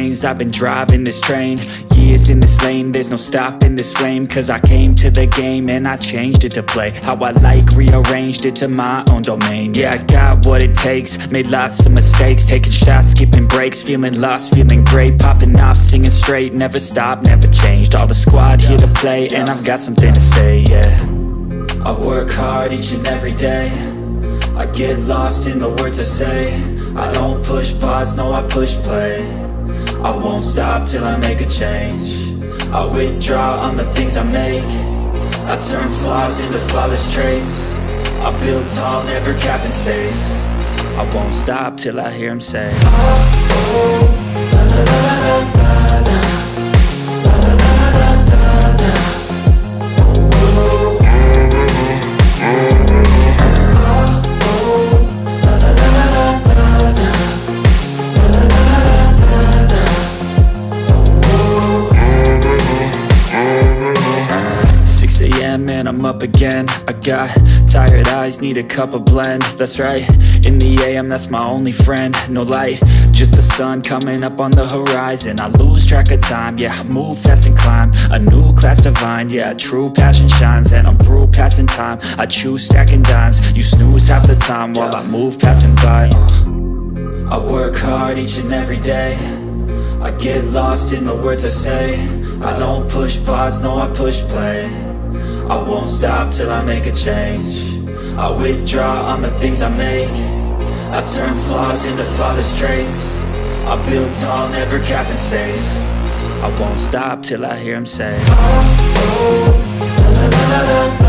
lanes, I've been driving this train. Years in this lane, there's no stopping this flame. Cause I came to the game and I changed it to play how I like, rearranged it to my own domain. Yeah, I got what it takes, made lots of mistakes, taking shots, skipping breaks, feeling lost, feeling great, popping off, singing straight, never stopped, never changed. All the squad here to play, and I've got something to say, yeah. I work hard each and every day, I get lost in the words I say. I don't push pause, no I push play. I won't stop till I make a change. I withdraw on the things I make. I turn flaws into flawless traits. I build tall, never capped in space. I won't stop till I hear him say, oh, oh, la, la, la, la, la, la, la, la, la, la, la, la. Oh, oh, la, la, la, la, la, la, la, la, la, la, la. 6 a.m. and I'm up again. I got tired eyes, need a cup of blend. That's right, in the AM, that's my only friend. No light, just the sun coming up on the horizon. I lose track of time, yeah, I move fast and climb a new class divine, yeah, true passion shines. And I'm through passing time, I choose stacking dimes. You snooze half the time while I move passing by. I work hard each and every day, I get lost in the words I say. I don't push pause, no I push play. I won't stop till I make a change. I withdraw on the things I make. I turn flaws into flawless traits. I build tall, never capped in space. I won't stop till I hear him say, oh, oh, la, la, la, la, la.